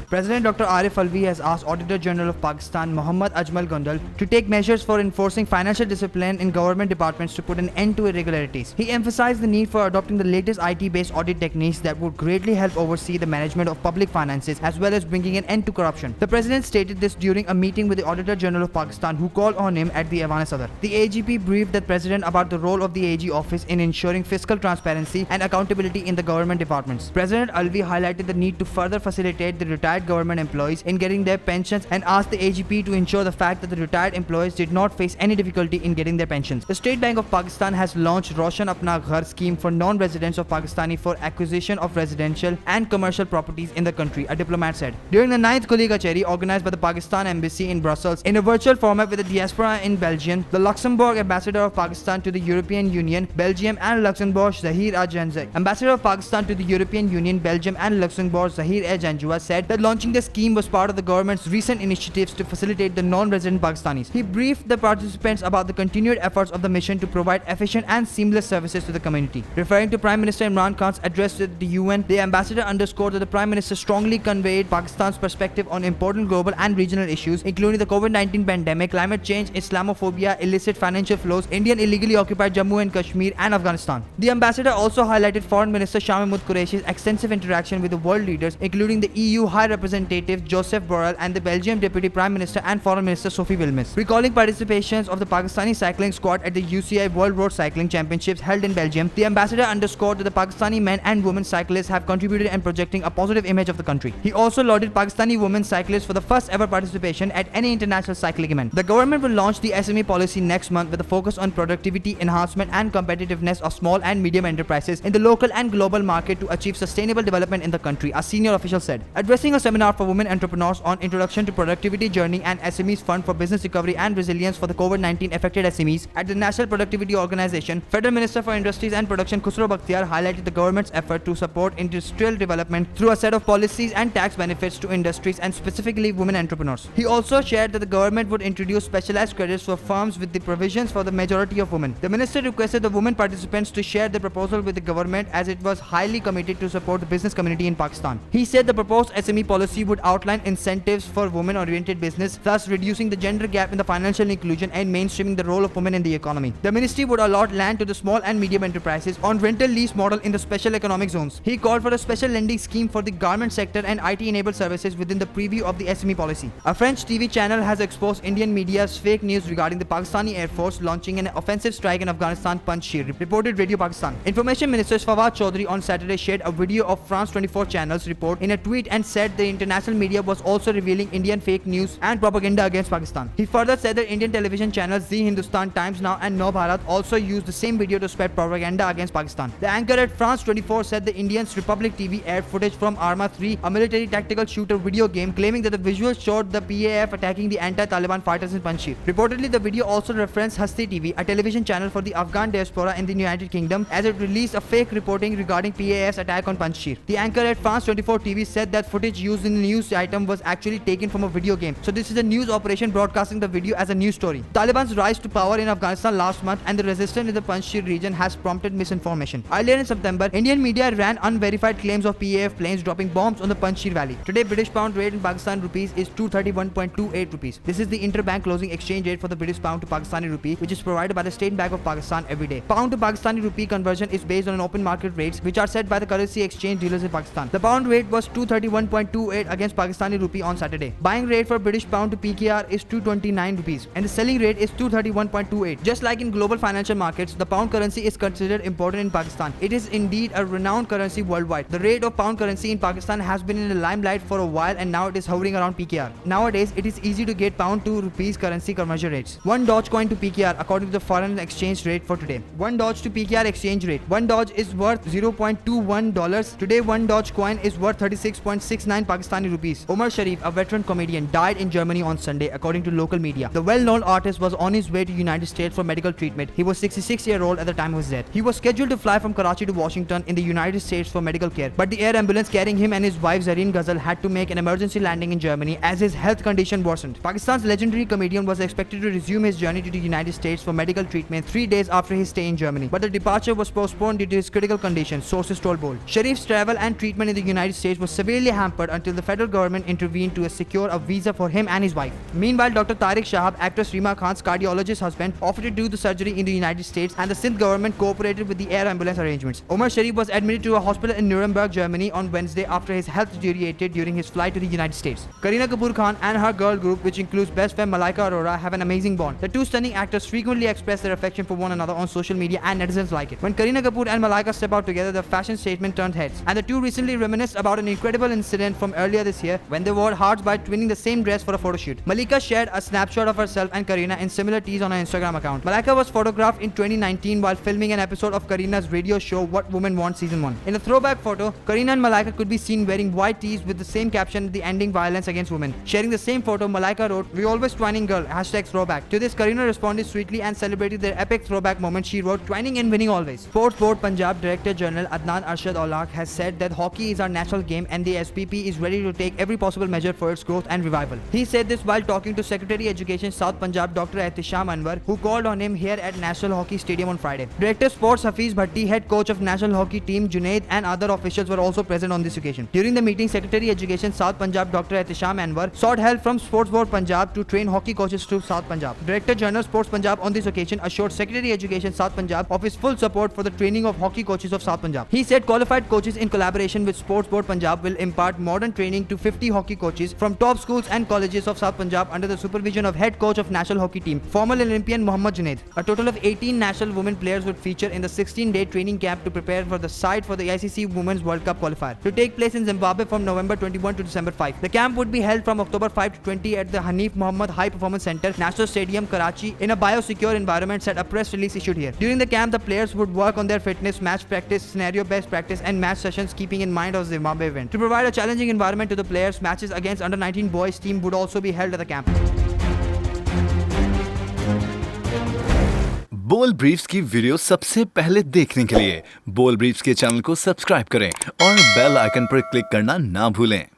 President Dr. Arif Alvi has asked Auditor General of Pakistan Mohammad Ajmal Gondal to take measures for enforcing financial discipline in government departments to put an end to irregularities. He emphasized the need for adopting the latest IT-based audit techniques that would greatly help oversee the management of public finances as well as bringing an end to corruption. The President stated this during a meeting with the Auditor General of Pakistan, who called on him at the Awana Sadr. The AGP briefed the President about the role of the AG office in ensuring fiscal transparency and accountability in the government departments. President Alvi highlighted the need to further facilitate the retired government employees in getting their pensions and asked the AGP to ensure the fact that the retired employees did not face any difficulty in getting their pensions. The State Bank of Pakistan has launched Roshan Apna Ghar scheme for non-residents of Pakistani for acquisition of residential and commercial properties in the country, a diplomat said. During the 9th Kuli Kacheri organized by the Pakistan Embassy in Brussels in a virtual format with the diaspora in Belgium, the Luxembourg Ambassador of Pakistan to the European Union, Belgium and Luxembourg, Zahir Ajanzai. Ambassador of Pakistan to the European Union, Belgium and Luxembourg, Zahir Ajanjua, said that launching the scheme was part of the government's recent initiatives to facilitate the non-resident Pakistanis. He briefed the participants about the continued efforts of the mission to provide efficient and seamless services to the community. Referring to Prime Minister Imran Khan's address to the UN, the ambassador underscored that the Prime Minister strongly conveyed Pakistan's perspective on important global and regional issues, including the COVID-19 pandemic, climate change, Islamophobia, illicit financial flows, Indian illegally occupied Jammu and Kashmir, and Afghanistan. The ambassador also highlighted Foreign Minister Shah Mahmood Qureshi's extensive interaction with the world leaders, including the EU High Representative Joseph Borrell and the Belgian Deputy Prime Minister and Foreign Minister Sophie Wilmès. Recalling participations of the Pakistani cycling squad at the UCI World Road Cycling Championships held in Belgium, the ambassador underscored that the Pakistani men and women cyclists have contributed in projecting a positive image of the country. He also lauded Pakistani women cyclists for the first ever participation at any international cycling event. The government will launch the SME policy next month with a focus on productivity enhancement and competitiveness of small and medium enterprises in the local and global market to achieve sustainable development in the country, a senior official said. Addressing a seminar for women entrepreneurs on Introduction to Productivity Journey and SMEs Fund for Business Recovery and Resilience for the COVID-19 affected SMEs at the National Productivity Organization, Federal Minister for Industries and Production Khusro Bakhtiar highlighted the government's effort to support industrial development through a set of policies and tax benefits to industries and specifically women entrepreneurs. He also shared that the government would introduce specialized credits for firms with the provisions for the majority of women. The minister requested the women participants to share their proposal with the government as it was highly committed to support the business community in Pakistan. He said the proposed SME policy would outline incentives for women-oriented business, thus reducing the gender gap in the financial inclusion and mainstreaming the role of women in the economy. The ministry would allot land to the small and medium enterprises on rental lease model in the special economic zones. He called for a special lending scheme for the garment sector and IT-enabled services within the preview of the SME policy. A French TV channel has exposed Indian media's fake news regarding the Pakistani Air Force launching an offensive strike in Afghanistan, Panjshir, reported Radio Pakistan. Information Minister Fawad Chaudhry on Saturday shared a video of France 24 channel's report in a tweet and said the international media was also revealing Indian fake news and propaganda against Pakistan. He further said that Indian television channels Zee Hindustan, Times Now and Now Bharat also used the same video to spread propaganda against Pakistan. The anchor at France 24 said the Indians Republic TV aired footage from Arma 3, a military tactical shooter video game, claiming that the visuals showed the PAF attacking the anti-Taliban fighters in Panjshir. Reportedly, the video also referenced Hasti TV, a television channel for the Afghan diaspora in the United Kingdom, as it released a fake reporting regarding PAF's attack on Panjshir. The anchor at France 24 TV said that footage used in the news item was actually taken from a video game. So this is a news operation broadcasting the video as a news story. Taliban's rise to power in Afghanistan last month and the resistance in the Panjshir region has prompted misinformation. Earlier in September, Indian media ran unverified claims of PAF planes dropping bombs on the Panjshir Valley. Today, British pound rate in Pakistan rupees is 231.28 rupees. This is the interbank closing exchange rate for the British pound to Pakistani rupee, which is provided by the State Bank of Pakistan every day. Pound to Pakistani rupee conversion is based on an open market rates, which are set by the currency exchange dealers in Pakistan. The pound rate was 231.28 against Pakistani rupee on Saturday. Buying rate for British pound to PKR is 229 rupees, and the selling rate is 231.28. Just like in global financial markets, the pound currency is considered important in Pakistan. It is indeed a renowned currency worldwide. The rate of pound currency in Pakistan has been in the limelight for a while, and now it is hovering around PKR. Nowadays, it is easy to get pound to rupees currency conversion rates. 1 Dogecoin to PKR according to the foreign exchange rate for today. 1 Doge to PKR exchange rate. 1 Doge is worth $0.21. Today, 1 Dogecoin is worth 36.69 Pakistani rupees. Omar Sharif, a veteran comedian, died in Germany on Sunday, according to local media. The well-known artist was on his way to United States for medical treatment. He was 66-year-old at the time of his death. He was scheduled to fly from Karachi to Washington in the United States for medical care, but the air ambulance carrying him and his wife Zareen Ghazal had to make an emergency landing in Germany as his health condition worsened. Pakistan's legendary comedian was expected to resume his journey to the United States for medical treatment 3 days after his stay in Germany, but the departure was postponed due to his critical condition, sources told Bold. Sharif's travel and treatment in the United States was severely hampered until the federal government intervened to secure a visa for him and his wife. Meanwhile, Dr. Tariq Shahab, actress Reema Khan's cardiologist husband, offered to do the surgery in the United States, and the Sindh government cooperated with the air ambulance arrangements. Omar Sharif was admitted to a hospital in Nuremberg, Germany on Wednesday after his health deteriorated during his flight to the United States. Kareena Kapoor Khan and her girl group, which includes best friend Malaika Arora, have an amazing bond. The two stunning actors frequently express their affection for one another on social media, and netizens like it. When Kareena Kapoor and Malaika step out together, the fashion statement turned heads, and the two recently reminisced about an incredible incident from earlier this year when they wore hearts by twinning the same dress for a photo shoot. Malika shared a snapshot of herself and Kareena in similar tees on her Instagram account. Malaika was photographed in 2019 while filming an episode of Kareena's radio show What Women Want Season 1. In a throwback photo, Kareena and Malaika could be seen wearing white tees with the same caption, "The Ending Violence Against Women." Sharing the same photo, Malaika wrote, "We always twining girl, #throwback." To this, Kareena responded sweetly and celebrated their epic throwback moment. She wrote, "Twining and winning always." Sports Board Punjab Director General Adnan Arshad Aulaq has said that hockey is our national game and the SPP is ready to take every possible measure for its growth and revival. He said this while talking to Secretary Education South Punjab Dr. Ehtisham Anwar, who called on him here at National Hockey Stadium on Friday. Director Sports Hafiz Bhatti, head coach of National Hockey team Junaid, and other officials were also present on this occasion. During the meeting, Secretary Education South Punjab Dr. Ehtisham Anwar sought help from Sports Board Punjab to train hockey coaches to South Punjab. Director General Sports Punjab on this occasion assured Secretary Education South Punjab of his full support for the training of hockey coaches of South Punjab. He said qualified coaches in collaboration with Sports Board Punjab will impart modern training to 50 hockey coaches from top schools and colleges of South Punjab under the supervision of head coach of national hockey team, former Olympian Mohammad Junaid. A total of 18 national women players would feature in the 16-day training camp to prepare for the side for the ICC Women's World Cup qualifier to take place in Zimbabwe from November 21 to December 5. The camp would be held from October 5 to 20 at the Hanif Mohammed High Performance Center, National Stadium, Karachi, in a biosecure environment, said a press release issued here. During the camp, the players would work on their fitness, match practice, scenario-based practice, and match sessions, keeping in mind of the Zimbabwe event. To provide a challenging environment to the players, matches against under-19 boys team would also be held at the camp. बोल briefs की video सबसे पहले देखने के लिए बोल briefs के channel को सब्सक्राइब करें और बेल आइकन पर क्लिक करना ना भूलें।